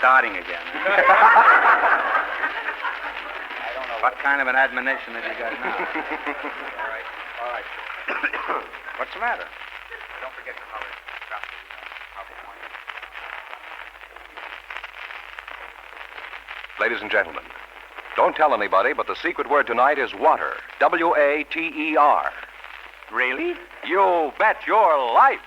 starting again. I don't know. What kind of an admonition have you got now? All right. What's the matter? Don't forget to drop the point. Ladies and gentlemen, don't tell anybody, but the secret word tonight is water. W-A-T-E-R. Really? You bet your life.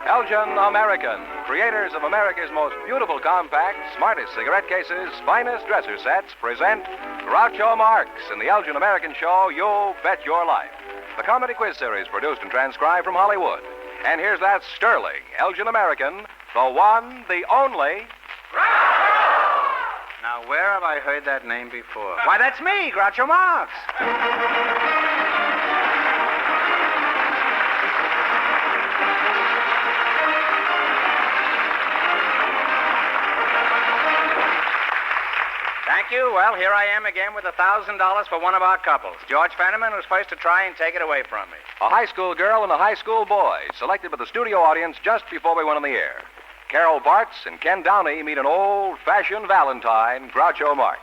Elgin American, creators of America's most beautiful compacts, smartest cigarette cases, finest dresser sets, present Groucho Marx in the Elgin American show, You Bet Your Life. The comedy quiz series produced and transcribed from Hollywood. And here's that sterling Elgin American, the one, the only... Now, where have I heard that name before? Why, that's me, Groucho Marx. Thank you. Well, here I am again with $1,000 for one of our couples. George Fenneman was first to try and take it away from me. A high school girl and a high school boy, selected by the studio audience just before we went on the air. Carol Bartz and Ken Downey meet an old-fashioned Valentine, Groucho Marx.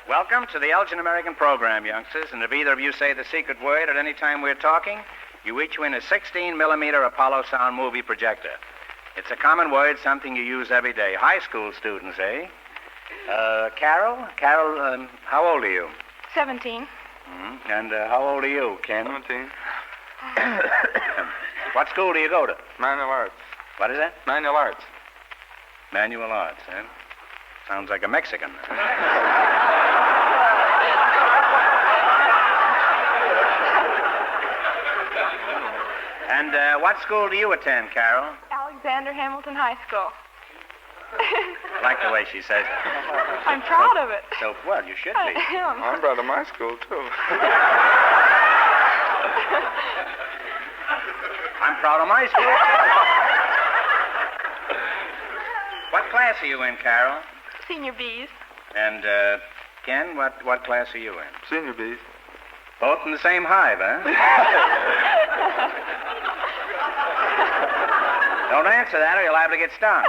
Welcome to the Elgin American program, youngsters. And if either of you say the secret word at any time we're talking, you each win a 16-millimeter Apollo sound movie projector. It's a common word, something you use every day. High school students, eh? Carol, how old are you? 17. Mm-hmm. And how old are you, Ken? 17. What school do you go to? Manual arts. What is that? Manual arts. Manual arts, eh? Sounds like a Mexican. And what school do you attend, Carol? Alexander Hamilton High School. I like the way she says it. I'm proud of it. So, well, you should be. I am. I'm proud of my school, too. I'm proud of my school. What class are you in, Carol? Senior B's. And, Ken, what class are you in? Senior B's. Both in the same hive, huh? Don't answer that or you're liable to get stung.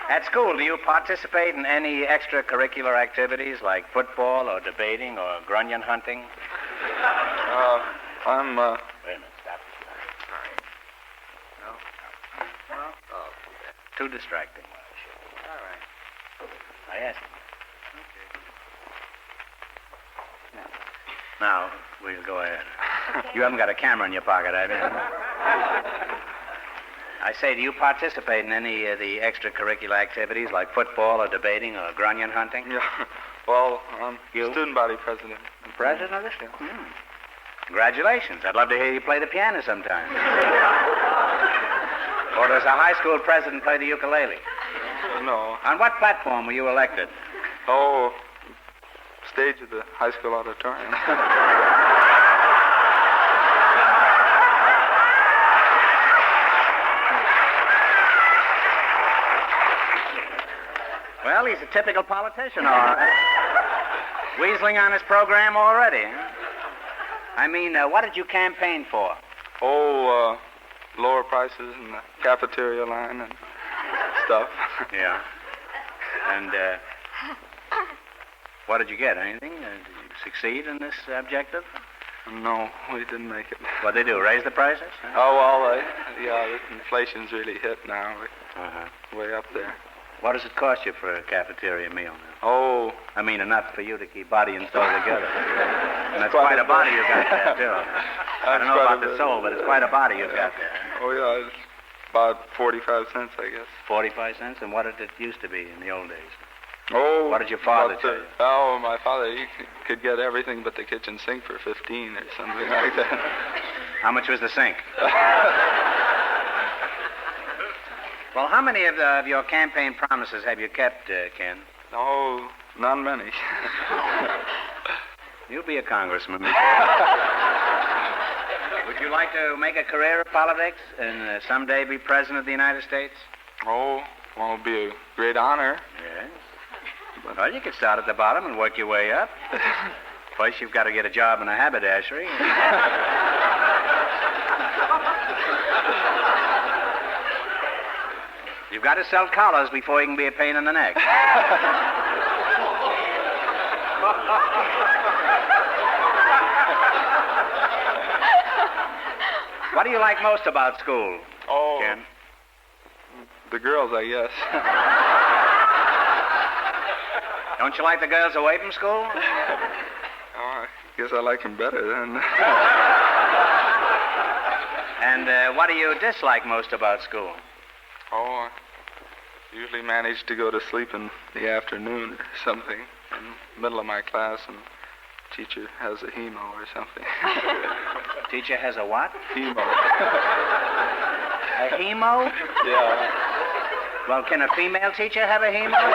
At school, do you participate in any extracurricular activities like football or debating or grunion hunting? I'm, Wait a minute, stop. No? Oh, too distracting. All right. I asked him. Okay. Now, we'll go ahead. You haven't got a camera in your pocket, have you? I say, do you participate in any of the extracurricular activities like football or debating or grunion hunting? yeah. Well, I'm You? student body president. President of this? Hmm. Congratulations. I'd love to hear you play the piano sometime. Or does a high school president play the ukulele? No. On what platform were you elected? Oh, stage of the high school auditorium. Well, he's a typical politician, all right. Weaseling on his program already, huh? I mean, what did you campaign for? Oh, lower prices in the cafeteria line and stuff. Yeah. And, what did you get? Anything? Did you succeed in this objective? No, we didn't make it. What'd they do, raise the prices? Huh? Oh, well, yeah, the inflation's really hit now. Uh-huh. Way up there. What does it cost you for a cafeteria meal now? Oh, I mean, enough for you to keep body and soul together. And that's quite a body you've got there, too. I don't know about the soul, but it's quite a body you've got there. Oh, yeah, it's about 45 cents, I guess. 45 cents? And what did it used to be in the old days? Oh. What did your father tell you? Oh, my father, he could get everything but the kitchen sink for 15 or something like that. How much was the sink? Well, how many of your campaign promises have you kept, Ken? Oh, not many. You'll be a congressman. Would you like to make a career of politics and someday be president of the United States? Oh, Well, it'll be a great honor. Yes. Well, you could start at the bottom and work your way up. First, you've got to get a job in a haberdashery. You've got to sell collars before you can be a pain in the neck. What do you like most about school, Ken? The girls, I guess. Don't you like the girls away from school? I guess I like them better then. And what do you dislike most about school? I usually manage to go to sleep in the afternoon or something in the middle of my class, and teacher has a hemo or something. Teacher has a what? Hemo. A hemo? Yeah. Well, can a female teacher have a hemo?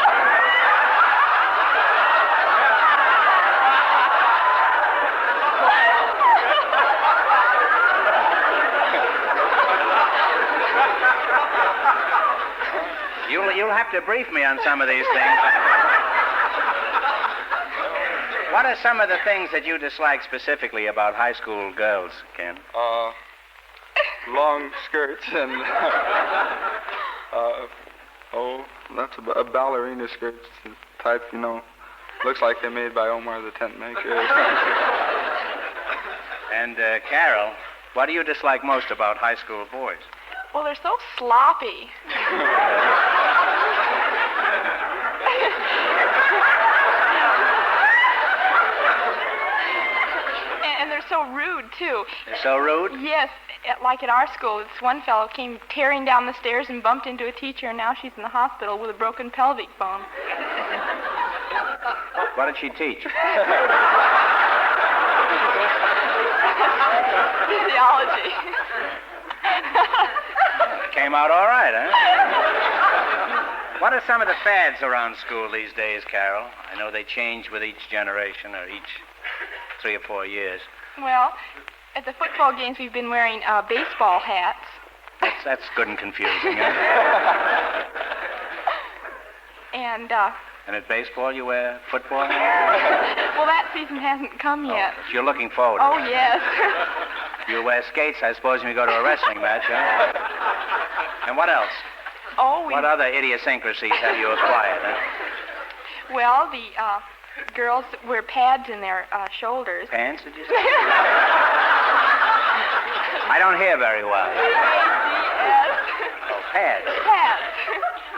You'll have to brief me on some of these things. What are some of the things that you dislike specifically about high school girls, Ken? Long skirts and that's a ballerina skirts type, looks like they're made by Omar the Tent Maker. And Carol, what do you dislike most about high school boys? Well, they're so sloppy. And they're so rude, too. They're so rude? Yes, like at our school, this one fellow came tearing down the stairs and bumped into a teacher, and now she's in the hospital with a broken pelvic bone. What did she teach? Physiology. Came out all right, huh? What are some of the fads around school these days, Carol? I know they change with each generation or each 3 or 4 years. Well, at the football games, we've been wearing baseball hats. That's good and confusing, huh? And at baseball, you wear football hats? well, that season hasn't come yet. But you're looking forward to Oh, it. yes. You wear skates, I suppose, when you go to a wrestling match, huh? And what else? Oh, What other idiosyncrasies have you acquired, huh? Well, the girls wear pads in their shoulders. Pants, did you say? I don't hear very well. P-A-D-S. Oh, pads. Pads.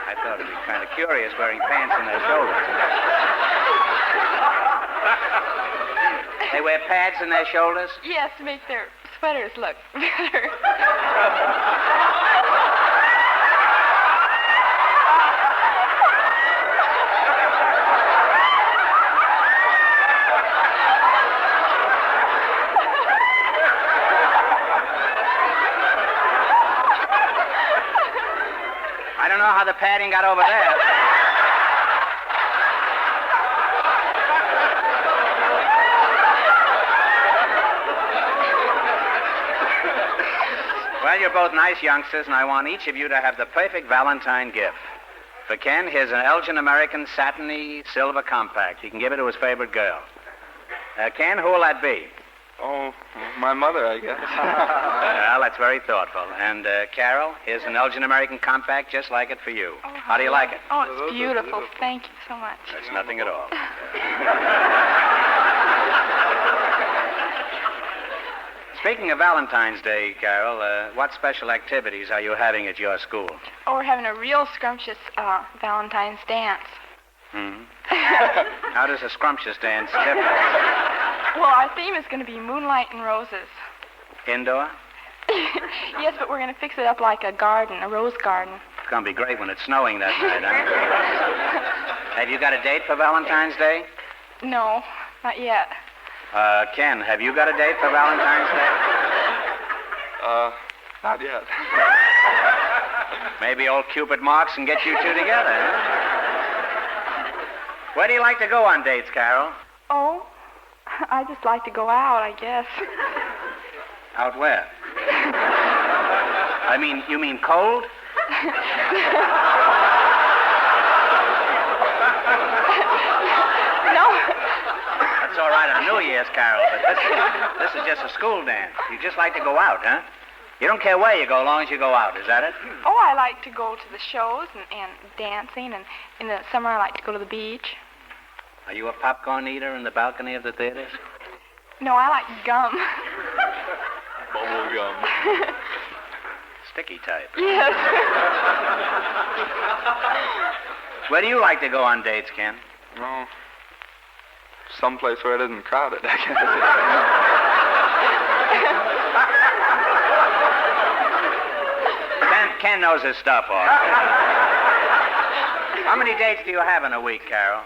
I thought it'd be kind of curious wearing pants in their shoulders. They wear pads in their shoulders? Yes, to make their sweaters look better. I don't know how the padding got over there. Well, you're both nice youngsters, and I want each of you to have the perfect Valentine gift. For Ken, here's an Elgin American satiny silver compact. He can give it to his favorite girl. Ken, who will that be? Oh, my mother, I guess. Well, that's very thoughtful. And, Carol, here's an Elgin American compact just like it for you. Oh, how do you like it? Oh, it's beautiful. Thank you so much. That's nothing at all. Speaking of Valentine's Day, Carol, what special activities are you having at your school? Oh, we're having a real scrumptious Valentine's dance. Hmm. How does a scrumptious dance differ? Well, our theme is going to be moonlight and roses. Indoor? Yes, but we're going to fix it up like a garden, a rose garden. It's going to be great when it's snowing that night, huh? Have you got a date for Valentine's Day? No, not yet. Ken, have you got a date for Valentine's Day? Not yet. Maybe old Cupid Marks can get you two together, huh? Where do you like to go on dates, Carol? Oh, I just like to go out, I guess. Out where? You mean cold? No. That's all right on New Year's, Carol, but this is just a school dance. You just like to go out, huh? You don't care where you go, as long as you go out. Is that it? Oh, I like to go to the shows and dancing, and in the summer I like to go to the beach. Are you a popcorn eater in the balcony of the theaters? No, I like gum. Bubble gum. Sticky type. Yes. Where do you like to go on dates, Ken? No. Someplace where it isn't crowded, I guess. Ken knows his stuff, all right. How many dates do you have in a week, Carol?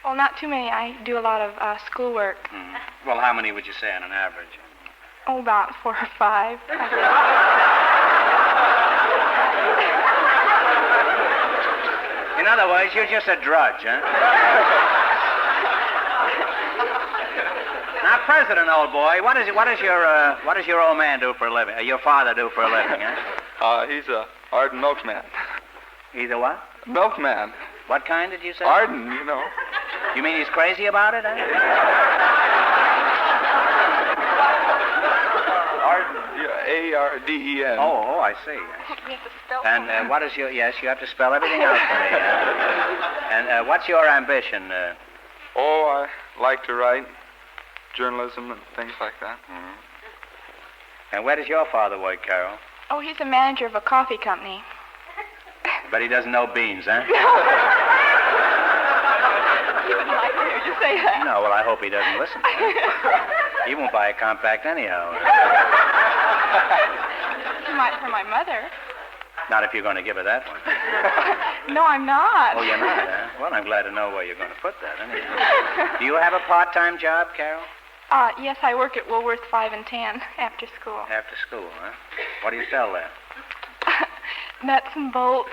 Well, not too many. I do a lot of schoolwork. Well, how many would you say on an average? Oh, about 4 or 5. In other words, you're just a drudge, huh? Now, President, old boy, what does your old man do for a living? Your father do for a living, huh? He's a Arden milkman. He's a what? Milkman. What kind did you say? Arden, you know. You mean he's crazy about it, huh? Arden, A-R-D-E-N. Oh, I see. You have to spell And what is your... Yes, you have to spell everything out for me. And what's your ambition? Oh, I like to write journalism and things like that. And where does your father work, Carol? Oh, he's a manager of a coffee company. But he doesn't know beans, huh? He wouldn't like to hear you say that. No, well, I hope he doesn't listen. He won't buy a compact anyhow. He might for my mother. Not if you're going to give her that one. No, I'm not. Oh, you're not, huh? Well, I'm glad to know where you're going to put that, anyhow. Do you have a part-time job, Carol? Yes, I work at Woolworth 5 and 10 after school. After school, huh? What do you sell there? Nuts and bolts.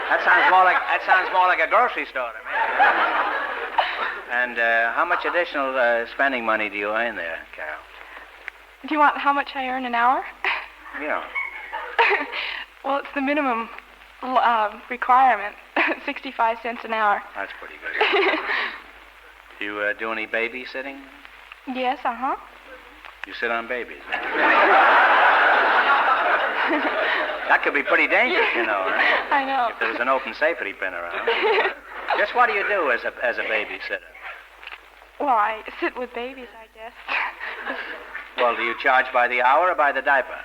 That sounds more like a grocery store to me. And how much additional spending money do you earn there, Carol? Do you want how much I earn an hour? Yeah. Well, it's the minimum requirement, 65 cents an hour. That's pretty good. Do you do any babysitting? Yes, uh-huh. You sit on babies. That could be pretty dangerous, you know, right? I know. If there was an open safety pin around. Just what do you do as a babysitter? Well, I sit with babies, I guess. Well, do you charge by the hour or by the diaper?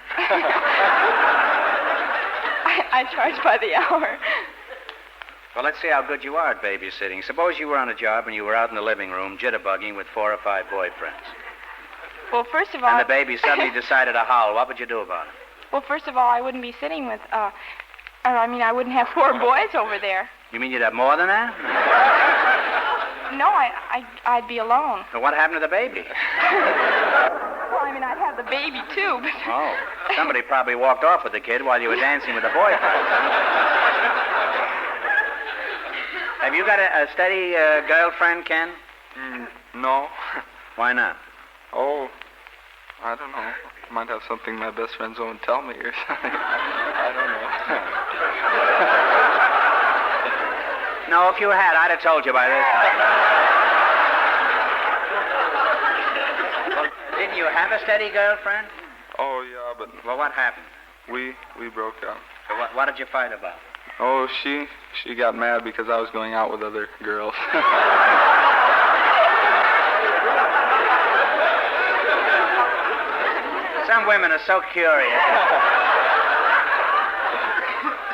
I charge by the hour. Well, let's see how good you are at babysitting. Suppose you were on a job and you were out in the living room jitterbugging with 4 or 5 boyfriends. Well, first of all... And the baby suddenly decided to howl. What would you do about it? Well, first of all, I wouldn't be sitting with, I wouldn't have 4 boys over there. You mean you'd have more than that? No, I'd be alone. So what happened to the baby? Well, I'd have the baby, too, but... Oh, somebody probably walked off with the kid while you were dancing with the boyfriend. Have you got a steady girlfriend, Ken? No. Why not? Oh, I don't know. Might have something my best friends won't tell me or something. I don't know. No, if you had, I'd have told you by this time. Well, didn't you have a steady girlfriend? Oh, yeah, but... Well, what happened? We broke up. So what did you fight about? Oh, she got mad because I was going out with other girls. Some women are so curious.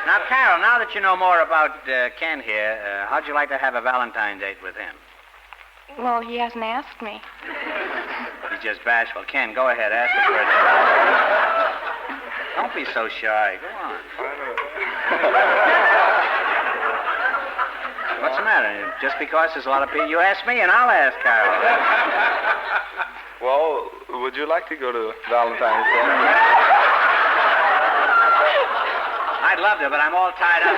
Now, Carol, now that you know more about Ken here, how'd you like to have a Valentine date with him? Well, he hasn't asked me. He's just bashful. Ken, go ahead, ask him for a date. Don't be so shy. Go on. What's the matter? Just because there's a lot of people... You ask me, and I'll ask Carol. Well, would you like to go to Valentine's Day? I'd love to, but I'm all tied up.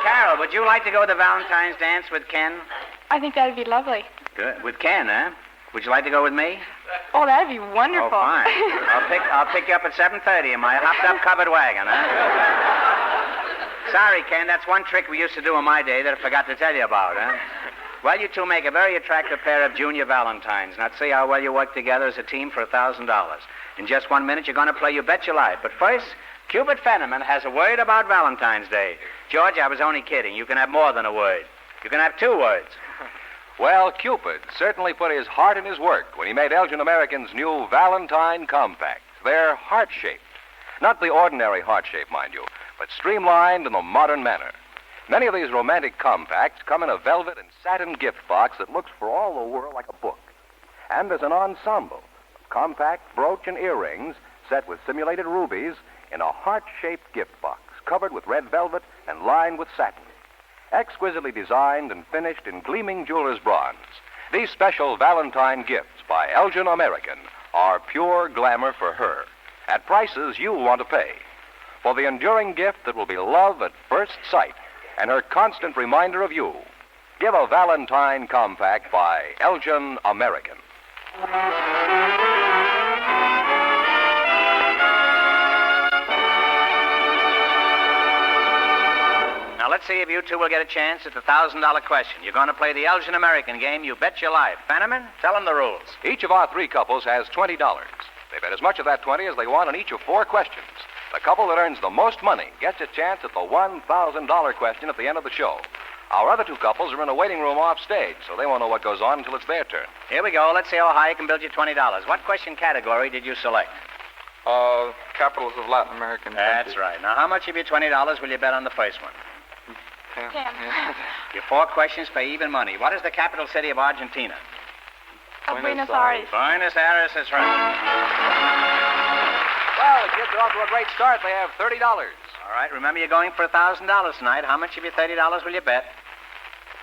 Carol, would you like to go to the Valentine's dance with Ken? I think that'd be lovely. Good. With Ken, huh? Would you like to go with me? Oh, Oh, that'd be wonderful. Oh, fine. I'll pick you up at 7:30 in my hopped-up covered wagon, huh? Sorry, Ken, that's one trick we used to do in my day that I forgot to tell you about, huh? Well, you two make a very attractive pair of junior Valentines. Now, see how well you work together as a team for $1,000. In just 1 minute, you're going to play You Bet Your Life. But first, Cupid Fenneman has a word about Valentine's Day. George, I was only kidding. You can have more than a word. You can have 2 words. Well, Cupid certainly put his heart in his work when he made Elgin American's new Valentine Compact. They're heart-shaped. Not the ordinary heart shape, mind you, but streamlined in the modern manner. Many of these romantic compacts come in a velvet and satin gift box that looks for all the world like a book. And there's an ensemble of compact brooch and earrings set with simulated rubies in a heart-shaped gift box covered with red velvet and lined with satin. Exquisitely designed and finished in gleaming jeweler's bronze, these special Valentine gifts by Elgin American are pure glamour for her at prices you'll want to pay. For the enduring gift that will be love at first sight and her constant reminder of you, give a Valentine Compact by Elgin American. Now, let's see if you two will get a chance at the $1,000 question. You're going to play the Elgin American game, You Bet Your Life. Fenneman, tell them the rules. Each of our 3 couples has $20. They bet as much of that 20 as they want on each of 4 questions. The couple that earns the most money gets a chance at the $1,000 question at the end of the show. Our other 2 couples are in a waiting room off stage, so they won't know what goes on until it's their turn. Here we go. Let's see how high I can build you $20. What question category did you select? Capitals of Latin American countries. That's right. Now, how much of your $20 will you bet on the first one? 10. Yeah. Your 4 questions pay even money. What is the capital city of Argentina? Buenos Aires. Buenos Aires is right. Well, the kids are off to a great start. They have $30. All right. Remember, you're going for $1,000 tonight. How much of your $30 will you bet?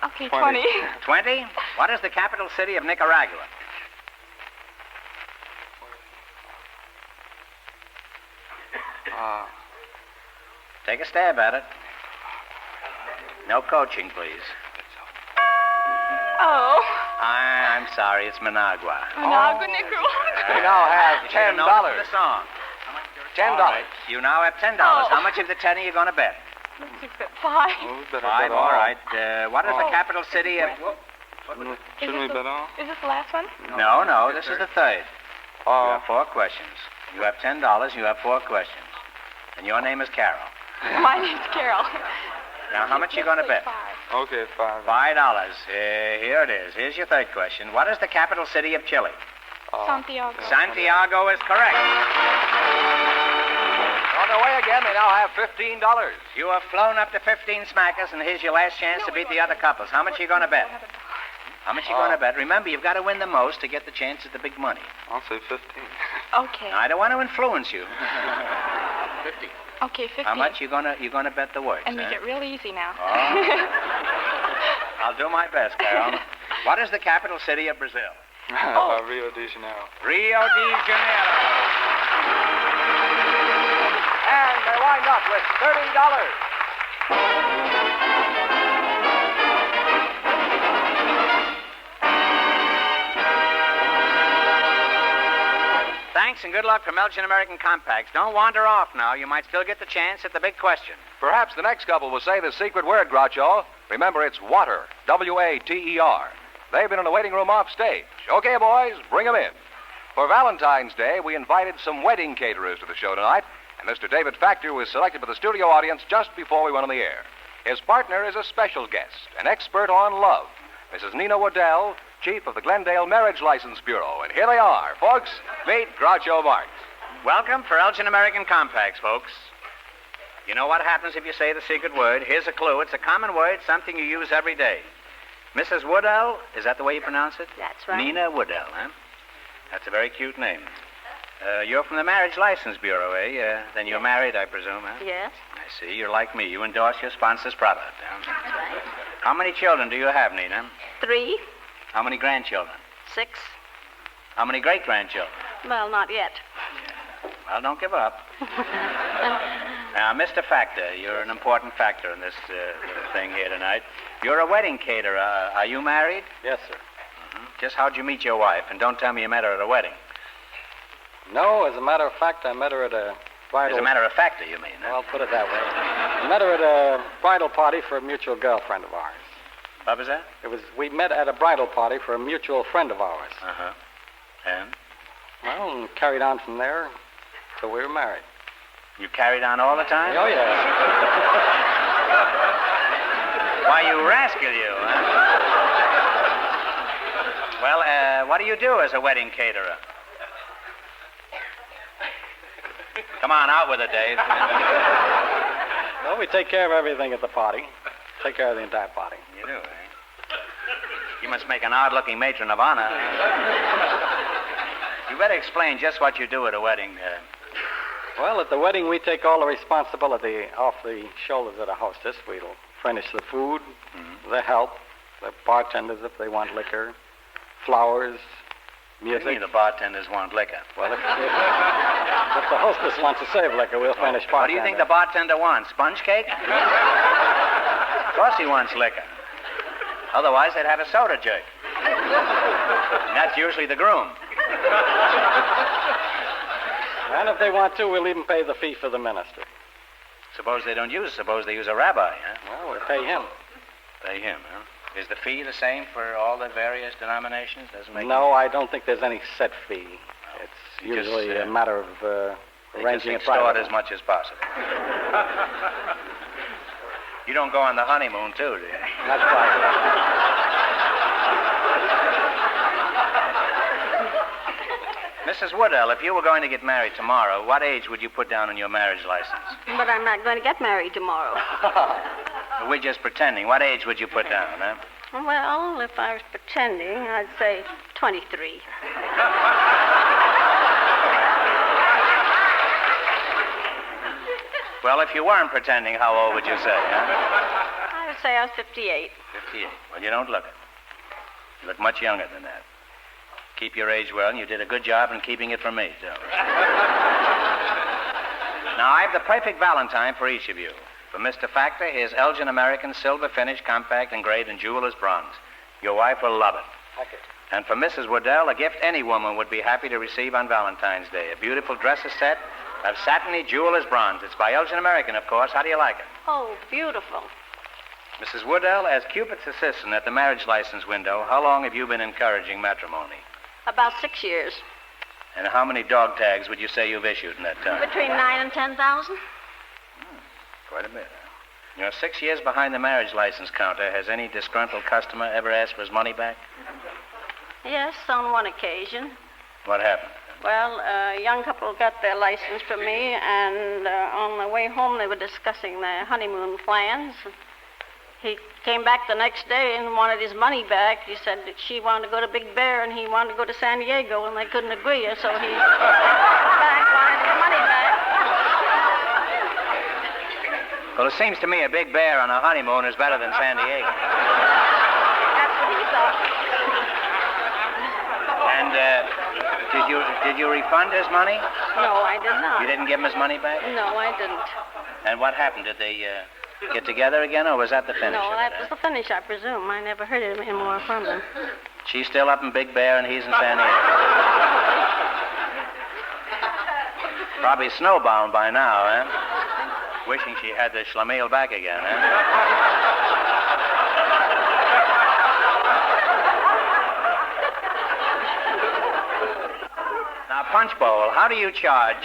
Okay, 20. 20? What is the capital city of Nicaragua? Take a stab at it. No coaching, please. Oh. I'm sorry. It's Managua. Managua, Nicaragua. We now have You should have $10. known it from the song. $10. All right. You now have $10. Oh. How much of the 10 are you going to bet? Let's see, 5. Oh, we better 5. bet All all. right. What is the capital city of... Shouldn't we bet all? Is this the last one? No. This is the third. You Oh, have 4 questions. You have $10. You have 4 questions. And your name is Carol. My name's Carol. Now, how much are you going to bet? 5. okay, $5. $5. Here it is. Here's your third question. What is the capital city of Chile? Santiago. Santiago is correct. On their way again, they now have $15. You have flown up to 15 smackers, and here's your last chance to beat the other couples. How much are you going to bet? How much are you going to bet? Remember, you've got to win the most to get the chance at the big money. I'll say 15. Okay. Now, I don't want to influence you. 50. Okay, 15. How much you gonna bet the words? And make huh? it real easy now. Oh. I'll do my best, Carol. What is the capital city of Brazil? Rio de Janeiro. Rio de Janeiro. And they wind up with $30. Thanks and good luck from Elgin American Compacts. Don't wander off now. You might still get the chance at the big question. Perhaps the next couple will say the secret word, Groucho. Remember, it's water. W-A-T-E-R. They've been in a waiting room off stage. Okay, boys, bring them in. For Valentine's Day, we invited some wedding caterers to the show tonight, and Mr. David Factor was selected for the studio audience just before we went on the air. His partner is a special guest, an expert on love, Mrs. Nina Waddell, chief of the Glendale Marriage License Bureau. And here they are, folks. Meet Groucho Marx. Welcome for Elgin American Compacts, folks. You know what happens if you say the secret word? Here's a clue. It's a common word, something you use every day. Mrs. Woodell, is that the way you pronounce it? That's right. Nina Woodell, huh? That's a very cute name. You're from the Marriage License Bureau, eh? Then you're married, I presume, huh? Yes. I see. You're like me. You endorse your sponsor's product. Huh? That's right. How many children do you have, Nina? 3, How many grandchildren? 6. How many great-grandchildren? Well, not yet. Well, don't give up. Now, Mr. Factor, you're an important factor in this little thing here tonight. You're a wedding caterer. Are you married? Yes, sir. Just how'd you meet your wife? And don't tell me you met her at a wedding. No, as a matter of fact, I met her at a bridal... As a matter of fact, you mean? Huh? Well, put it that way. I met her at a bridal party for a mutual girlfriend of ours. What was that? We met at a bridal party for a mutual friend of ours. Uh-huh. And? Well, and carried on from there till we were married. You carried on all the time? Oh, yeah. Why, you rascal, you, huh? Well, what do you do as a wedding caterer? Come on, out with it, Dave. Well, we take care of everything at the party. Take care of the entire party. You do, eh? You must make an odd-looking matron of honor. You better explain just what you do at a wedding. Well, at the wedding, we take all the responsibility off the shoulders of the hostess. We'll furnish the food, the help, the bartenders if they want liquor, flowers, music. What do you mean the bartenders want liquor? Well, if the hostess wants to serve liquor, we'll furnish bartender. What do you think the bartender wants? Sponge cake? Of course he wants liquor. Otherwise, they'd have a soda jerk. And that's usually the groom. And if they want to, we'll even pay the fee for the minister. Suppose they don't use it. Suppose they use a rabbi, huh? Well, we'll pay him. Pay him, huh? Is the fee the same for all the various denominations? Doesn't make No, I don't think there's any set fee. It's You just, usually a matter of arranging it extort privately. as much as possible. You don't go on the honeymoon, too, do you? That's right. Mrs. Woodell, if you were going to get married tomorrow, what age would you put down on your marriage license? But I'm not going to get married tomorrow. We're just pretending. What age would you put down, huh? Well, if I was pretending, I'd say 23. Well, if you weren't pretending, how old would you say, huh? I would say I was 58. 58. Well, you don't look it. You look much younger than that. Keep your age well, and you did a good job in keeping it from me, too. Now, I've the perfect Valentine for each of you. For Mr. Factor, his Elgin American silver finish, compact, engraved in jeweler's bronze. Your wife will love it. Thank you. And for Mrs. Waddell, a gift any woman would be happy to receive on Valentine's Day. A beautiful dresser set of satiny jeweler's bronze. It's by Elgin American, of course. How do you like it? Oh, beautiful. Mrs. Woodell, as Cupid's assistant at the marriage license window, how long have you been encouraging matrimony? About 6 years. And how many dog tags would you say you've issued in that time? Between 9 and 10,000. Quite a bit, huh? You're 6 years behind the marriage license counter. Has any disgruntled customer ever asked for his money back? Yes, on one occasion. What happened? Well, a young couple got their license from me, and on the way home they were discussing their honeymoon plans. He came back the next day and wanted his money back. He said that she wanted to go to Big Bear and he wanted to go to San Diego, and they couldn't agree, so he wanted his money back. Well, it seems to me a Big Bear on a honeymoon is better than San Diego. That's what he thought. And did you refund his money? No, I did not. You didn't give him his money back? No, I didn't. And what happened? Did they get together again, or was that the finish? No, of that it, was the finish, I presume. I never heard any more from them. She's still up in Big Bear, and he's in San Diego. Probably snowbound by now, eh? Wishing she had the schlemiel back again, eh? Now, Punch Bowl, how do you charge?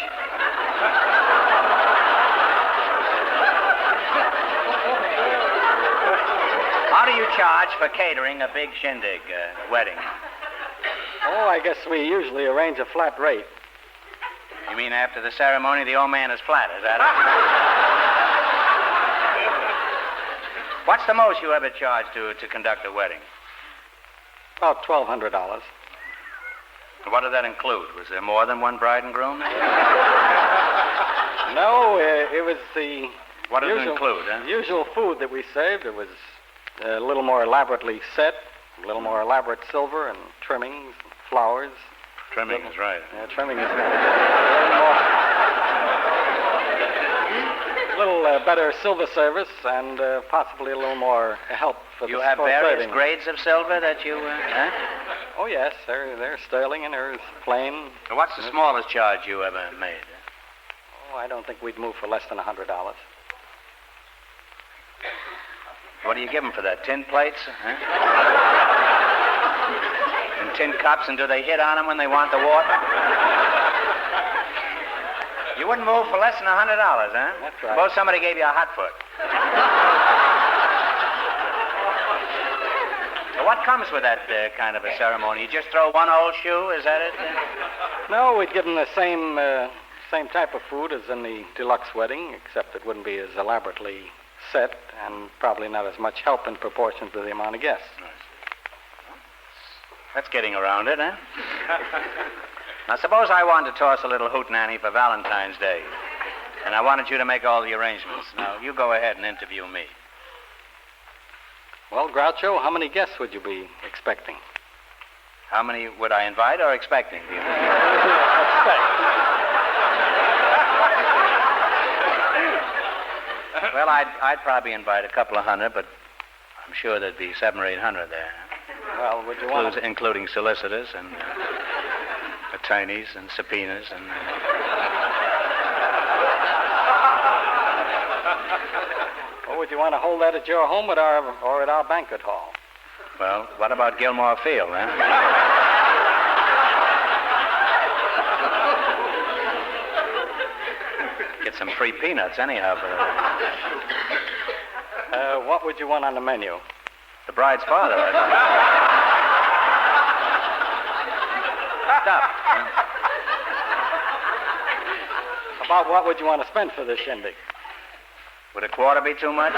How do you charge for catering a big shindig wedding? Oh, I guess we usually arrange a flat rate. You mean after the ceremony, the old man is flat, is that it? What's the most you ever charged to conduct a wedding? About $1,200. What did that include? Was there more than one bride and groom? No, it was the What did it include, huh? usual food that we served. It was a little more elaborately set, a little more elaborate silver and trimmings, flowers. Trimming is right. Yeah, trimming is a little better silver service and possibly a little more help for You the have for various serving. grades of silver that you, huh? Oh, yes. They're sterling and they're plain. So what's the smallest charge you ever made? Oh, I don't think we'd move for less than $100. What do you give them for that? Tin plates? Huh? And tin cups, and do they hit on them when they want the water? You wouldn't move for less than $100, huh? That's right. Suppose somebody gave you a hot foot. So what comes with that kind of a ceremony? You just throw one old shoe? Is that it? No, we'd give them the same type of food as in the deluxe wedding, except it wouldn't be as elaborately set and probably not as much help in proportion to the amount of guests. That's getting around it, huh? Now, suppose I wanted to toss a little hootenanny for Valentine's Day, and I wanted you to make all the arrangements. Now, you go ahead and interview me. Well, Groucho, how many guests would you be expecting? How many would I invite or expecting? Do you think? Well, I'd probably invite a couple of hundred, but I'm sure there'd be 700 or 800 there. Well, would you want to... Including solicitors and attorneys and subpoenas and... Or would you want to hold that at your home or at our banquet hall? Well, what about Gilmore Field, huh? Get some free peanuts anyhow for what would you want on the menu? the bride's father, I thought. Stuff. About what would you want to spend for this shindig? Would a quarter be too much?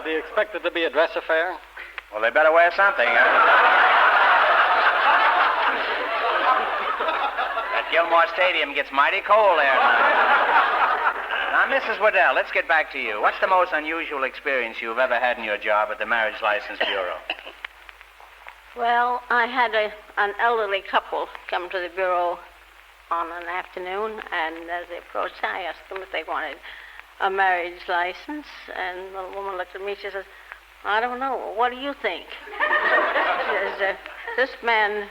Do you expect it to be a dress affair? Well, they better wear something, huh? That Gilmore Stadium gets mighty cold there now, Mrs. Waddell, let's get back to you. What's the most unusual experience you've ever had in your job at the Marriage License Bureau? Well, I had an elderly couple come to the bureau on an afternoon, and as they approached, I asked them if they wanted a marriage license, and the woman looked at me, she says, I don't know, what do you think? She says, this man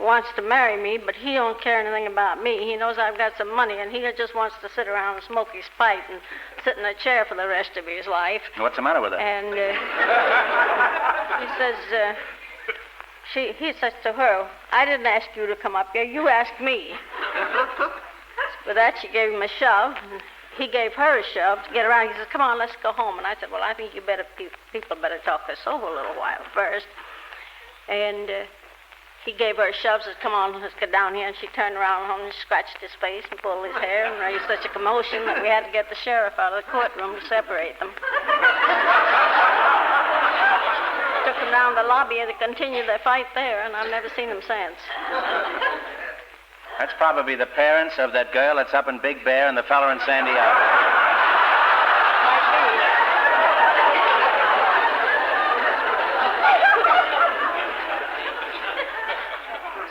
wants to marry me, but he don't care anything about me. He knows I've got some money, and he just wants to sit around and smoke his pipe and sit in a chair for the rest of his life. What's the matter with that? And he says to her, I didn't ask you to come up here, you asked me. With that, she gave him a shove, and he gave her a shove to get around. He says, come on, let's go home. And I said, well, I think people better talk this over a little while first. And he gave her a shove, says, come on, let's get down here. And she turned around and scratched his face and pulled his hair and raised such a commotion that we had to get the sheriff out of the courtroom to separate them. Took them down to the lobby and they continued their fight there, and I've never seen them since. That's probably the parents of that girl that's up in Big Bear and the fella in San Diego.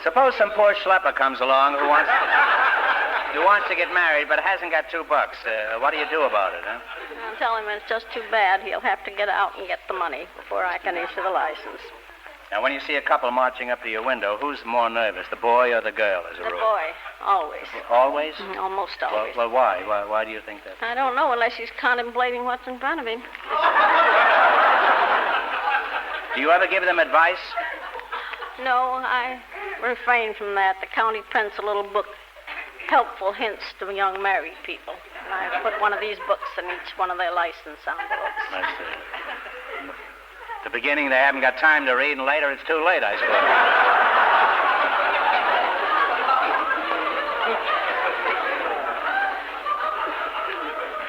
Suppose some poor schlepper comes along who wants to get married but hasn't got $2. What do you do about it, huh? I'll tell him it's just too bad. He'll have to get out and get the money before I can issue the license. Now, when you see a couple marching up to your window, who's more nervous, the boy or the girl, as a rule? The boy, always. Always? Almost always. Well, why? Why do you think that? I don't know, unless he's contemplating what's in front of him. Do you ever give them advice? No, I refrain from that. The county prints a little book, Helpful Hints to Young Married People. And I put one of these books in each one of their license envelopes. I see. At the beginning, they haven't got time to read, and later it's too late, I suppose.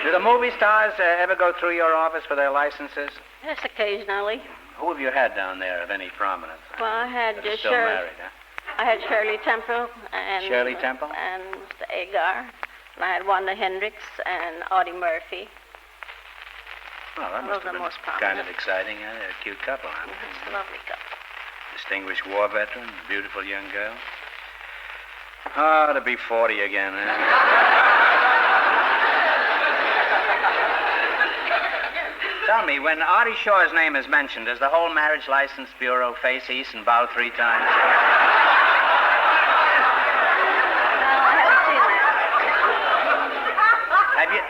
Do the movie stars ever go through your office for their licenses? Yes, occasionally. Who have you had down there of any prominence? Well, I had still married, huh? I had Shirley Temple and Shirley Temple? And Mr. Agar. And I had Wanda Hendricks and Audie Murphy. Well, that must have been most kind of exciting. A cute couple, huh? It's a lovely couple. Distinguished war veteran, beautiful young girl. Oh, to be 40 again, huh? Tell me, when Artie Shaw's name is mentioned, does the whole Marriage License Bureau face east and bow 3 times?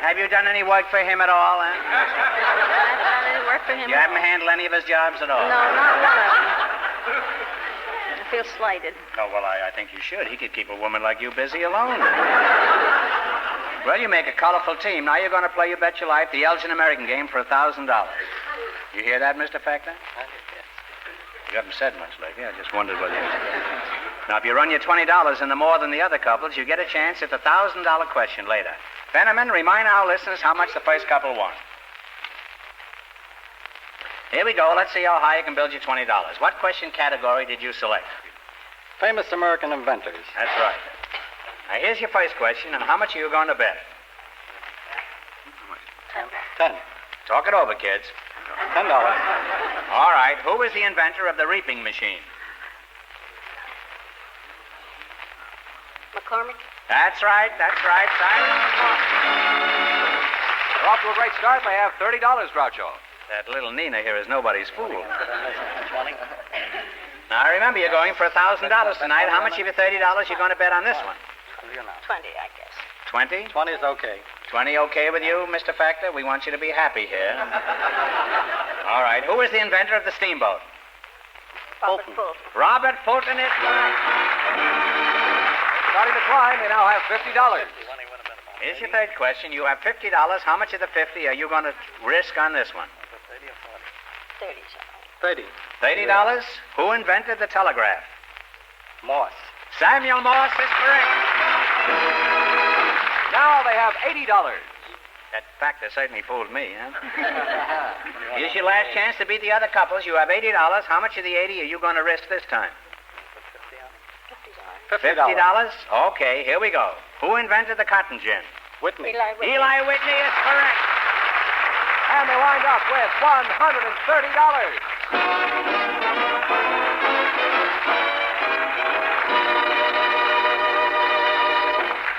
Have you done any work for him at all? I've done any work for him. You haven't handled any of his jobs at all? No, not one of them. I feel slighted. Oh, well, I think you should. He could keep a woman like you busy alone. Well, you make a colorful team. Now you're going to play You Bet Your Life, the Elgin American game, for $1,000. You hear that, Mr. Factor? You haven't said much lately. I just wondered whether you... Now, if you run your $20 into more than the other couples, you get a chance at the $1,000 question later. Fenneman, remind our listeners how much the first couple won. Here we go. Let's see how high you can build your $20. What question category did you select? Famous American inventors. That's right. Now, here's your first question, and how much are you going to bet? 10. Talk it over, kids. $10. All right. Who was the inventor of the reaping machine? McCormick? That's right. Simon. They're off to a great start. They have $30, Groucho. That little Nina here is nobody's fool. Now, remember, you're going for $1,000 tonight. How much of your $30 you're going to bet on this one? 20, I guess. 20? 20 is okay. 20 okay with you, Mr. Factor? We want you to be happy here. All right. Who was the inventor of the steamboat? Fulton. Robert Fulton is right. Starting to climb, they now have $50. Here's your third question. You have $50. How much of the 50 are you going to risk on this one? 30. $30? Who invented the telegraph? Morse. Samuel Morse is correct. Now they have $80. That factor certainly fooled me, huh? Here's your last chance to beat the other couples. You have $80. How much of the 80 are you going to risk this time? $50. $50? Okay, here we go. Who invented the cotton gin? Whitney. Eli Whitney is correct. And they wind up with $130.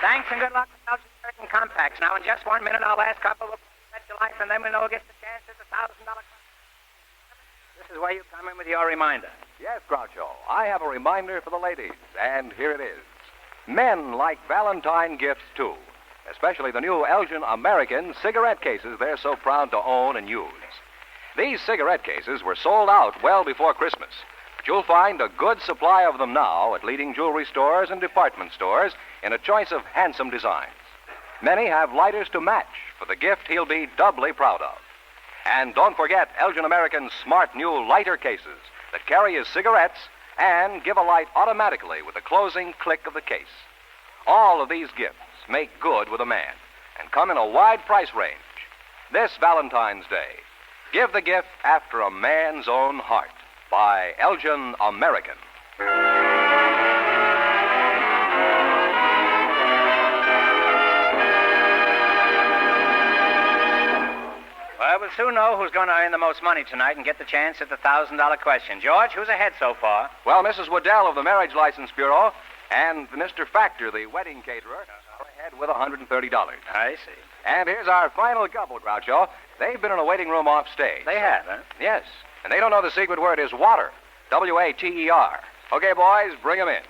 Thanks and good luck with Elgin American Compacts. Now, in just 1 minute, our last couple will bet your life, and then we'll know who gets the chance at the $1,000. This is where you come in with your reminder. Yes, Groucho, I have a reminder for the ladies, and here it is. Men like Valentine gifts, too, especially the new Elgin American cigarette cases they're so proud to own and use. These cigarette cases were sold out well before Christmas, but you'll find a good supply of them now at leading jewelry stores and department stores in a choice of handsome designs. Many have lighters to match for the gift he'll be doubly proud of. And don't forget Elgin American's smart new lighter cases that carry his cigarettes and give a light automatically with the closing click of the case. All of these gifts make good with a man and come in a wide price range. This Valentine's Day, give the gift after a man's own heart by Elgin American. Well, we'll soon know who's going to earn the most money tonight and get the chance at the $1,000 question. George, who's ahead so far? Well, Mrs. Waddell of the Marriage License Bureau and Mr. Factor, the wedding caterer, are ahead with $130. I see. And here's our final couple, Groucho. They've been in a waiting room off stage. They have, huh? Yes. And they don't know the secret word is water. W-A-T-E-R. Okay, boys, bring them in.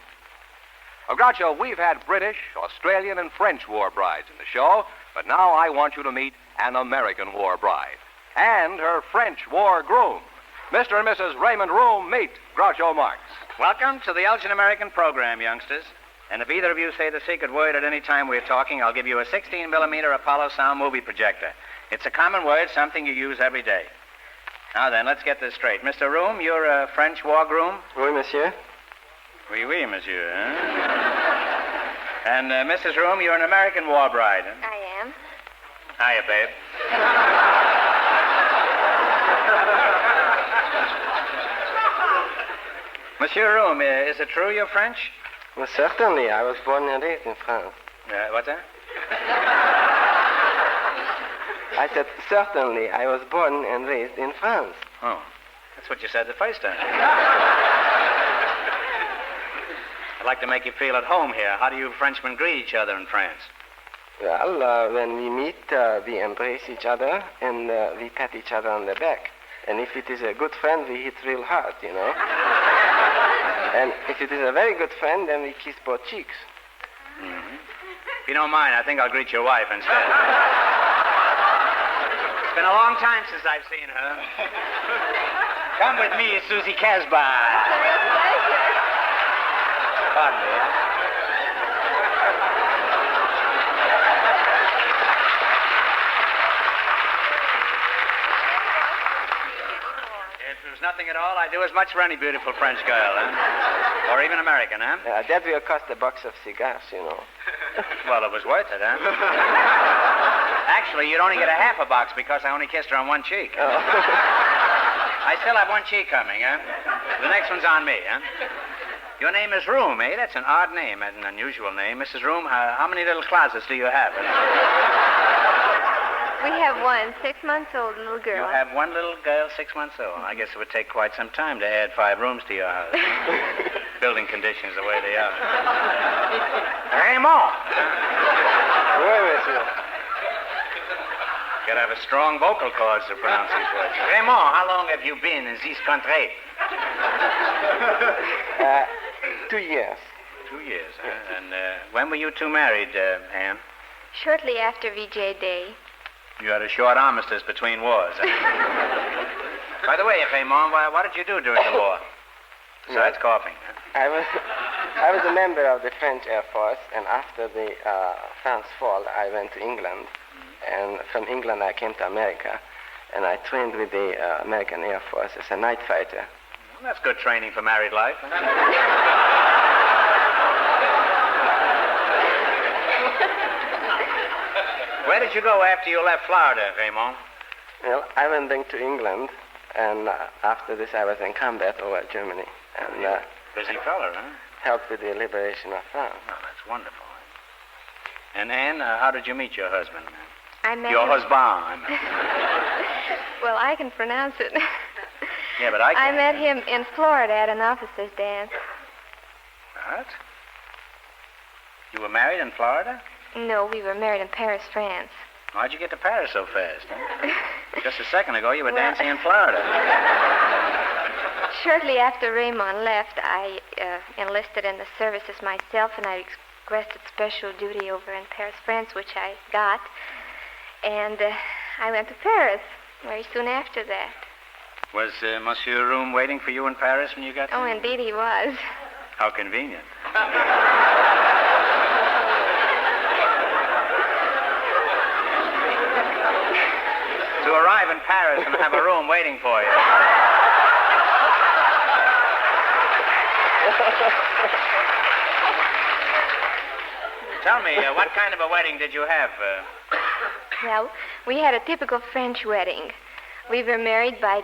Well, Groucho, we've had British, Australian, and French war brides in the show, but now I want you to meet an American war bride and her French war groom. Mr. and Mrs. Raymond Room, meet Groucho Marx. Welcome to the Elgin American program, youngsters. And if either of you say the secret word at any time we're talking, I'll give you a 16-millimeter Apollo sound movie projector. It's a common word, something you use every day. Now then, let's get this straight. Mr. Room, you're a French war groom? Oui, monsieur. Oui, oui, monsieur. Huh? And Mrs. Room, you're an American war bride. Huh? I am. Hiya, babe. Monsieur Room, is it true you're French? Well, certainly. I was born and raised in France. What's that? I said, certainly. I was born and raised in France. Oh, that's what you said the first time. I'd like to make you feel at home here. How do you Frenchmen greet each other in France? Well, when we meet, we embrace each other and we pat each other on the back. And if it is a good friend, we hit real hard, you know. And if it is a very good friend, then we kiss both cheeks. Mm-hmm. If you don't mind, I think I'll greet your wife instead. It's been a long time since I've seen her. Come with me, Susie Casbah. Pardon me. If there's nothing at all, I'd do as much for any beautiful French girl, huh? Or even American, huh? That will cost a box of cigars, you know. Well, it was worth it, huh? Actually, you'd only get a half a box because I only kissed her on one cheek. Oh. I still have one cheek coming, huh? The next one's on me, huh? Your name is Room, eh? That's an odd name, an unusual name. Mrs. Room, how many little closets do you have? We have one 6-month-old little girl. You have one little girl, 6 months old. I guess it would take quite some time to add 5 rooms to your house. Building conditions the way they are. Raymond! Oui, monsieur. Gotta have a strong vocal cords to pronounce these words. Raymond, how long have you been in this country? 2 years. 2 years, huh? And when were you two married, Anne? Shortly after VJ Day. You had a short armistice between wars, huh? By the way, Raymond, what did you do during the war? Besides coughing, huh? I was a member of the French Air Force, and after the France fall, I went to England. And from England, I came to America, and I trained with the American Air Force as a night fighter. Well, that's good training for married life. Huh? Where did you go after you left Florida, Raymond? Well, I went back to England, and after this, I was in combat over Germany, and Busy fella, huh? helped with the liberation of France. Oh, that's wonderful. And Anne, how did you meet your husband? I met Your him. husband, I meant. Well, I can pronounce it. Yeah, but I can't. I met him in Florida at an officers' dance. What? You were married in Florida? No, we were married in Paris, France. How'd you get to Paris so fast, huh? Just a second ago, you were Well- dancing in Florida. Shortly after Raymond left, I enlisted in the services myself, and I requested special duty over in Paris, France, which I got. And I went to Paris very soon after that. Was Monsieur Room waiting for you in Paris when you got there? Oh, indeed he was. How convenient. To arrive in Paris and have a room waiting for you. Tell me, what kind of a wedding did you have? Well, we had a typical French wedding. We were married by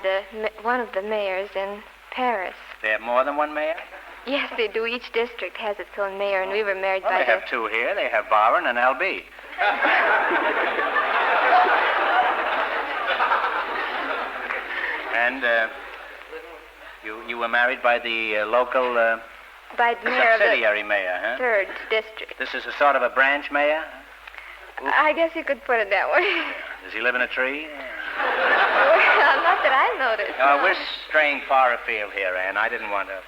one of the mayors in Paris. They have more than one mayor? Yes, they do. Each district has its own mayor, and we were married Well, by they have 2 here. They have Byron and LB. And you were married by the local by the mayor of the subsidiary mayor, huh? 3rd district. This is a sort of a branch mayor? I guess you could put it that way. Does he live in a tree? Well, not that I noticed. no. We're straying far afield here, Anne. I didn't want to...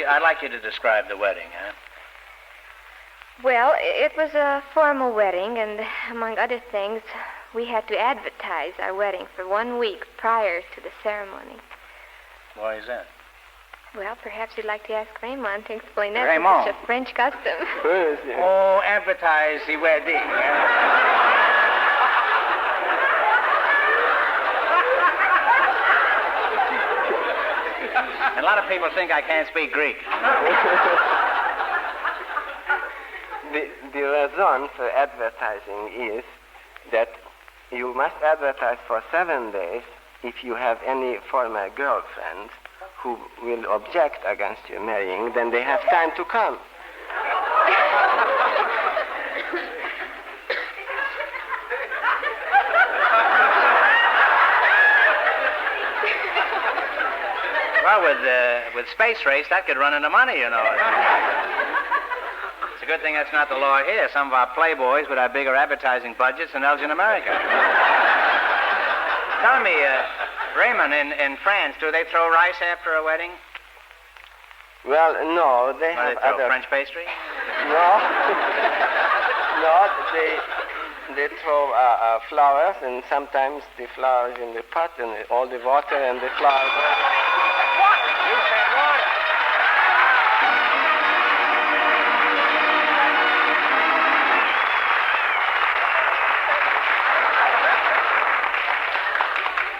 I'd like you to describe the wedding, huh? Well, it was a formal wedding, and among other things, we had to advertise our wedding for 1 week prior to the ceremony. Why is that? Well, perhaps you'd like to ask Raymond to explain that. Raymond. It's such a French custom. Oh, advertise the wedding. A lot of people think I can't speak Greek. The reason for advertising is that you must advertise for 7 days if you have any former girlfriend who will object against you marrying, then they have time to come. Well, with Space Race, that could run into money, you know. It's a good thing that's not the law here. Some of our playboys would have bigger advertising budgets than Elgin America. Tell me, Raymond, in France, do they throw rice after a wedding? Well, no, they Or have they throw other... French pastry? No. No, they throw flowers, and sometimes the flowers in the pot, and all the water and the flowers... What? You said water.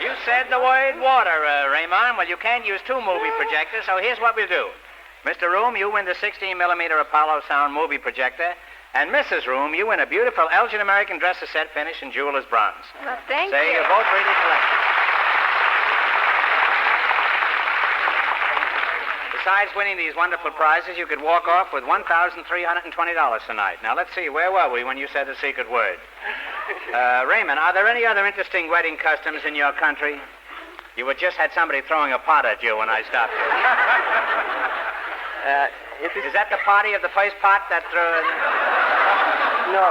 You said the word water, Raymond. Well, you can't use two movie projectors, so here's what we'll do. Mr. Room, you win the 16-millimeter Apollo sound movie projector. And Mrs. Room, you win a beautiful Elgin American dresser set finish in jeweler's bronze. Well, thank Say you. you're both really collected. Besides winning these wonderful prizes, you could walk off with $1,320 tonight. Now, let's see, where were we when you said the secret word? Raymond, are there any other interesting wedding customs in your country? You had just had somebody throwing a pot at you when I stopped you. Is that the party of the first pot that threw... No,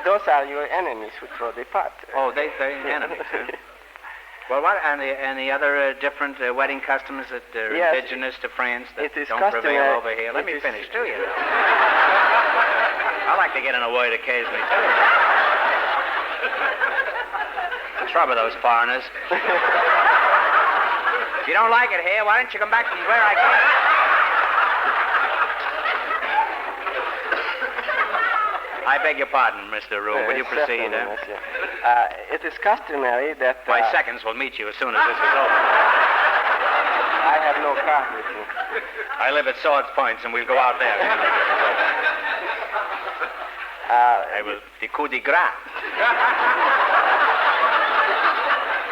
those are your enemies who throw the pot. Oh, they're enemies, huh? Well, what, and the other different wedding customs that are Yes, indigenous to France that it is don't customary- prevail over here? Let me finish, too, you know. I like to get in a word occasionally, too. The trouble with those foreigners. If you don't like it here, why don't you come back from where I came? I beg your pardon, Mr. Rule. Will you proceed? Certainly, monsieur. It is customary that... My seconds will meet you as soon as this is over. I have no card with me. I live at Swords Points, and we'll go out there. I will... The coup de grace.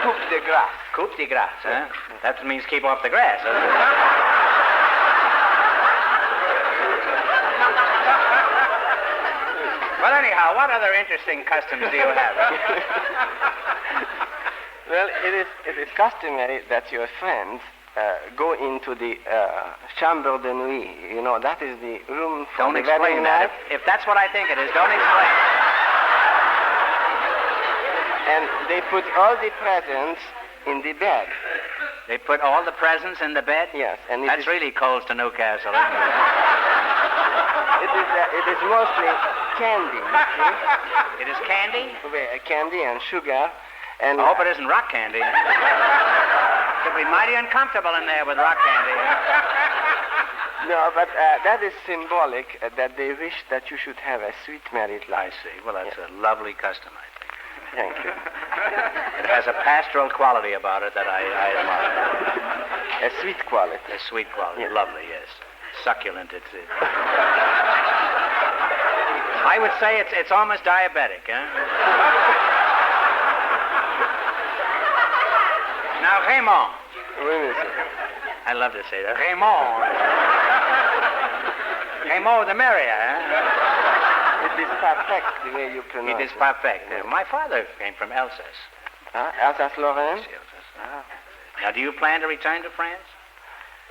Coup de grace. Coup de grace, huh? That means keep off the grass, doesn't it? Well, anyhow, what other interesting customs do you have? Well, it is customary that your friends go into the chambre de nuit. You know, that is the room for Don't the explain wedding that. night. If that's what I think it is, don't explain. And they put all the presents in the bed. They put all the presents in the bed? Yes, and That's really Coles to Newcastle, isn't it? it is mostly candy. You see? It is candy? Candy and sugar. And I hope it isn't rock candy. It'll be mighty uncomfortable in there with rock candy. No, but that is symbolic that they wish that you should have a sweet married life. I see. Well, that's a lovely custom, I think. Thank you. It has a pastoral quality about it that I admire. A sweet quality. A sweet quality. Yes. Lovely, yes. Succulent, it's... I would say it's almost diabetic, huh? Now, Raymond. Oui, monsieur. I love to say that. Raymond. Raymond the merrier, huh? It is perfect the way you pronounce It is perfect. My father came from Alsace. Alsace-Lorraine? Now, do you plan to return to France?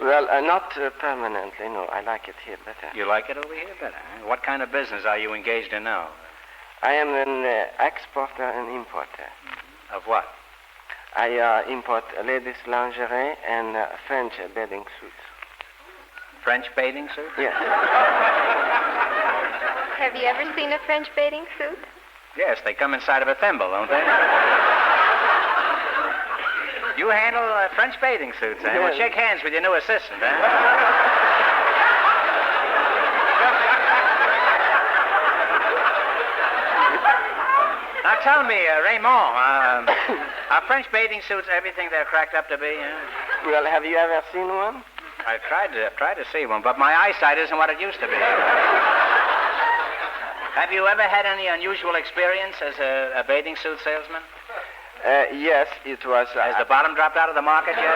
Well, not permanently, no. I like it here better. You like it over here better, huh? What kind of business are you engaged in now? I am an exporter and importer. Of what? I import ladies' lingerie and French bathing suits. French bathing suit? Yes. Have you ever seen a French bathing suit? Yes, they come inside of a thimble, don't they? You handle French bathing suits, eh? Well, shake hands with your new assistant, eh? Now tell me, Raymond, are French bathing suits everything they're cracked up to be? Well, have you ever seen one? I've tried to see one, but my eyesight isn't what it used to be. Have you ever had any unusual experience as a bathing suit salesman? Yes, it was... Has the bottom dropped out of the market yet?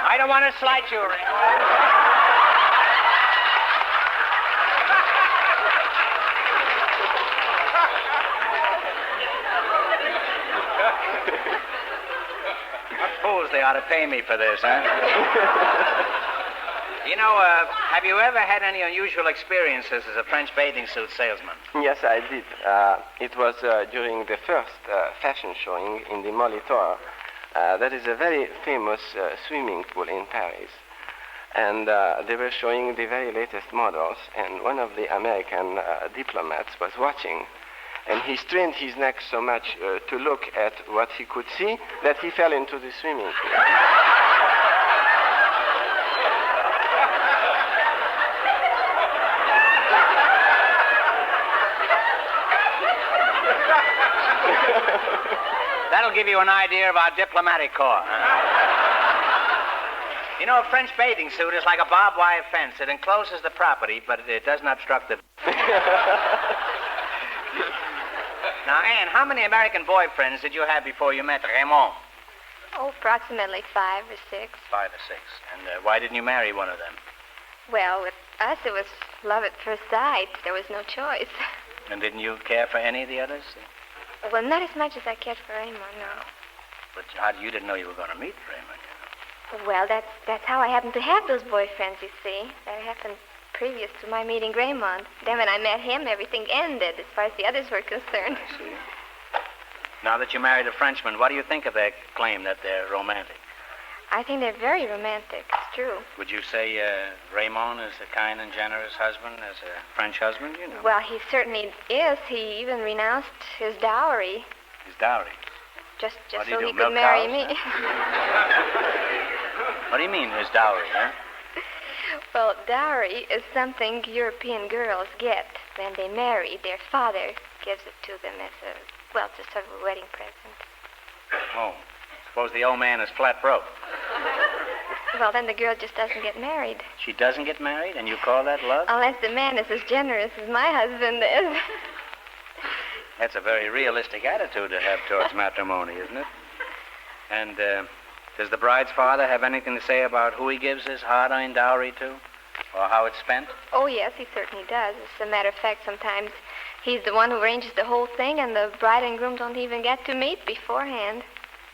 I don't want to slight you, Raymond. What fools they ought to pay me for this, huh? Have you ever had any unusual experiences as a French bathing suit salesman? Yes, I did. It was during the first fashion showing in the Molitor. That is a very famous swimming pool in Paris. And they were showing the very latest models, and one of the American diplomats was watching. And he strained his neck so much to look at what he could see that he fell into the swimming pool. That'll give you an idea of our diplomatic corps. A French bathing suit is like a barbed wire fence. It encloses the property, but it does not obstruct the... Now, Anne, how many American boyfriends did you have before you met Raymond? Oh, approximately 5 or 6. 5 or 6. And why didn't you marry one of them? Well, with us, it was love at first sight. There was no choice. And didn't you care for any of the others? Well, not as much as I cared for Raymond, no. But you didn't know you were going to meet Raymond, Well, that's how I happened to have those boyfriends, you see. That happened previous to my meeting Raymond. Then when I met him, everything ended as far as the others were concerned. I see. Now that you married a Frenchman, what do you think of their claim that they're romantic? I think they're very romantic. It's true. Would you say Raymond is a kind and generous husband as a French husband, Well, he certainly is. He even renounced his dowry. His dowry? Just so he could marry me. What do you mean, his dowry, huh? Well, dowry is something European girls get when they marry. Their father gives it to them as just sort of a wedding present. Oh, suppose the old man is flat broke. Well, then the girl just doesn't get married. She doesn't get married, and you call that love? Unless the man is as generous as my husband is. That's a very realistic attitude to have towards matrimony, isn't it? And does the bride's father have anything to say about who he gives his hard-earned dowry to? Or how it's spent? Oh, yes, he certainly does. As a matter of fact, sometimes he's the one who arranges the whole thing, and the bride and groom don't even get to meet beforehand.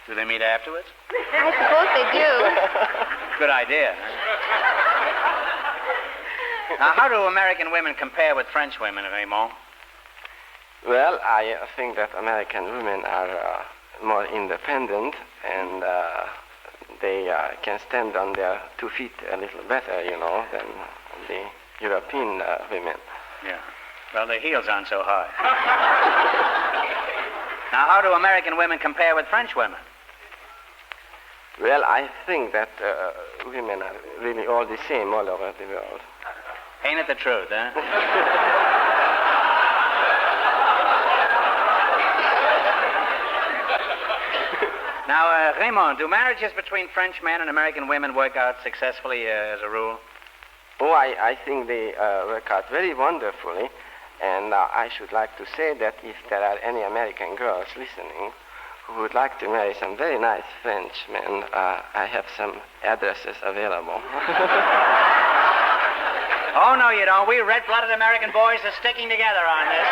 Do they meet afterwards? I suppose they do. Good idea. Now, how do American women compare with French women, Raymond? Well, I think that American women are more independent, and they can stand on their 2 feet a little better, than the European women. Yeah. Well, their heels aren't so high. Now, how do American women compare with French women? Well, I think that women are really all the same all over the world. Ain't it the truth, huh? Now, Raymond, do marriages between French men and American women work out successfully as a rule? Oh, I think they work out very wonderfully. And I should like to say that if there are any American girls listening who would like to marry some very nice Frenchmen, I have some addresses available. Oh, no, you don't. We red-blooded American boys are sticking together on this.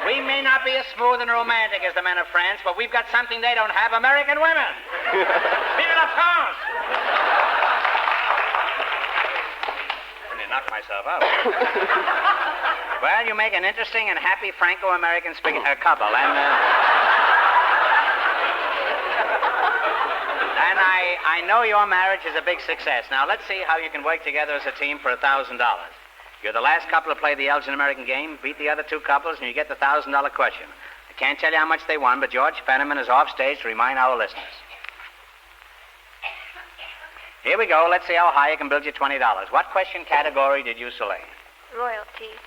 We may not be as smooth and romantic as the men of France, but we've got something they don't have, American women. Vive la France! I nearly knocked myself out. Well, you make an interesting and happy Franco-American couple, and I know your marriage is a big success. Now, let's see how you can work together as a team for $1,000. You're the last couple to play the Elgin American game, beat the other 2 couples, and you get the $1,000 question. I can't tell you how much they won, but George Fenneman is off stage to remind our listeners. Here we go. Let's see how high I can build you $20. What question category did you select? Royalties.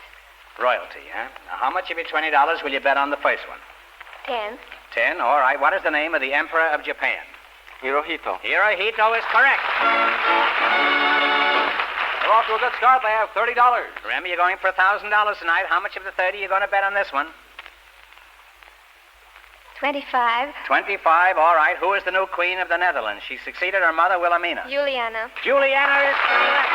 Royalty, huh? Now, how much of your $20 will you bet on the first one? 10. 10, all right. What is the name of the Emperor of Japan? Hirohito. Hirohito is correct. They're off to a good start. They have $30. Remember, you're going for $1,000 tonight. How much of the 30 are you going to bet on this one? 25. 25, all right. Who is the new queen of the Netherlands? She succeeded her mother, Wilhelmina. Juliana. Juliana is correct.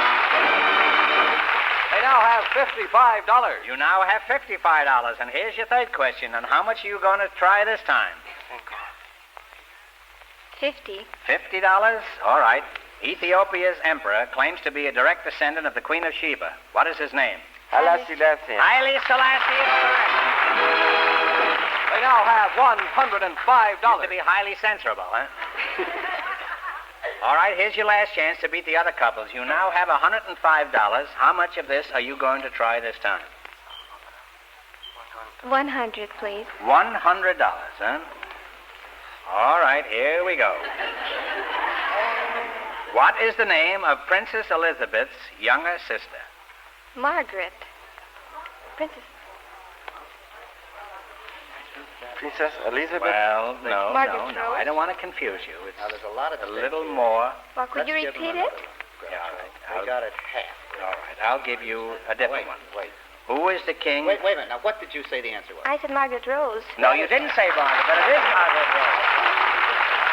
They now have $55. You now have $55. And here's your third question. And how much are you going to try this time? $50. $50? All right. Ethiopia's emperor claims to be a direct descendant of the Queen of Sheba. What is his name? Haile Selassie. Haile Selassie is correct. They now have $105. Used to be highly censorable, huh? All right, here's your last chance to beat the other couples. You now have $105. How much of this are you going to try this time? 100, please. $100, huh? All right, here we go. What is the name of Princess Elizabeth's younger sister? Margaret. Princess Elizabeth? Well, no. Margaret Rose? I don't want to confuse you. It's Now, there's a lot at a stake little here. more. Well, could you Let's give repeat them it? Yeah, all right. We got it half. All right, I'll give you a different one. Wait. Who is the king? Wait a minute. Now, what did you say the answer was? I said Margaret Rose. No, you didn't say Margaret, but it is Margaret Rose.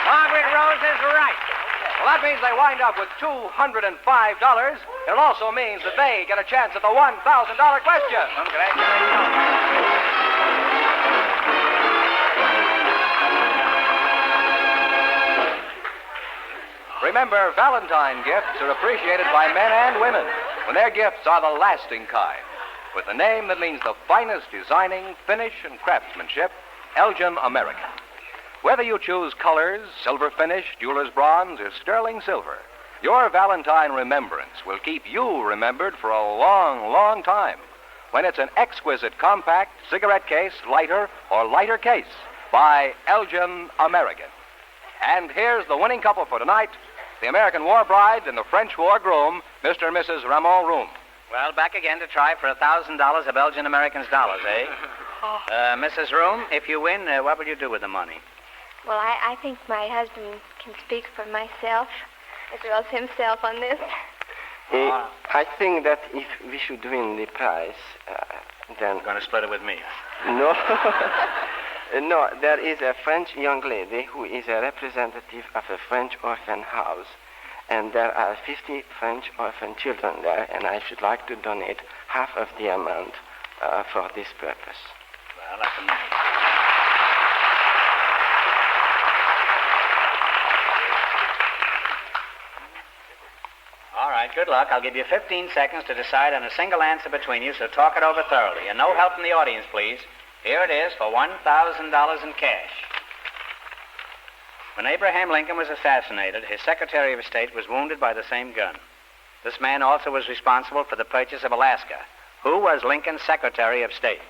Margaret Rose is right. Well, that means they wind up with $205. It also means that they get a chance at the $1,000 question. Remember, Valentine gifts are appreciated by men and women when their gifts are the lasting kind. With a name that means the finest designing, finish, and craftsmanship, Elgin American. Whether you choose colors, silver finish, jeweler's bronze, or sterling silver, your Valentine remembrance will keep you remembered for a long, long time when it's an exquisite compact cigarette case, lighter, or lighter case by Elgin American. And here's the winning couple for tonight, the American war bride and the French war groom, Mr. and Mrs. Ramon Room. Well, back again to try for $1,000 of Elgin American's dollars, eh? Mrs. Room, if you win, what will you do with the money? Well, I think my husband can speak for myself as well as himself on this. I think that if we should win the prize, then... You're going to split it with me. No. No, there is a French young lady who is a representative of a French orphan house. And there are 50 French orphan children there, and I should like to donate half of the amount for this purpose. Well, that's amazing. All right, good luck. I'll give you 15 seconds to decide on a single answer between you, so talk it over thoroughly. And no help from the audience, please. Here it is for $1,000 in cash. When Abraham Lincoln was assassinated, his Secretary of State was wounded by the same gun. This man also was responsible for the purchase of Alaska. Who was Lincoln's Secretary of State?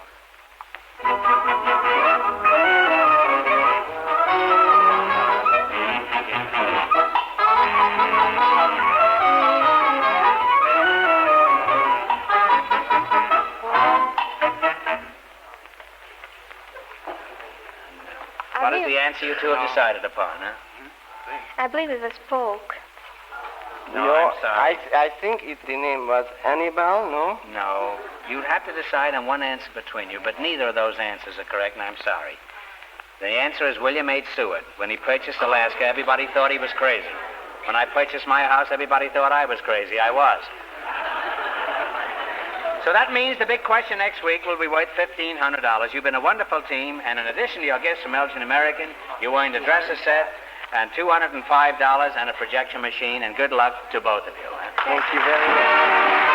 What is the answer you two have decided upon, huh? I believe it was Polk. No, I'm sorry. I think the name was Annibal, no? No. You'd have to decide on one answer between you, but neither of those answers are correct, and I'm sorry. The answer is William H. Seward. When he purchased Alaska, everybody thought he was crazy. When I purchased my house, everybody thought I was crazy. I was. So that means the big question next week will be worth $1,500. You've been a wonderful team, and in addition to your gifts from Elgin American, you earned a dresser set and $205 and a projection machine, and good luck to both of you. Thank you very much.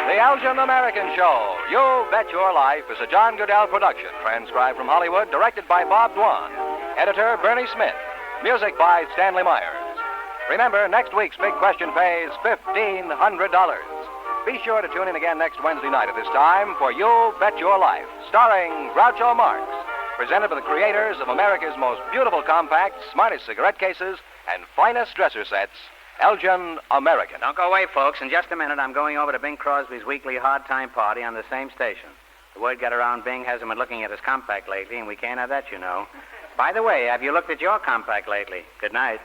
The Elgin American Show, You Bet Your Life, is a John Goodell production, transcribed from Hollywood, directed by Bob Dwan, editor Bernie Smith, music by Stanley Myers. Remember, next week's big question pays $1,500. Be sure to tune in again next Wednesday night at this time for You Bet Your Life, starring Groucho Marx, presented by the creators of America's most beautiful compacts, smartest cigarette cases, and finest dresser sets, Elgin American. Don't go away, folks. In just a minute, I'm going over to Bing Crosby's weekly hard time party on the same station. The word got around Bing hasn't been looking at his compact lately, and we can't have that, you know. By the way, have you looked at your compact lately? Good night.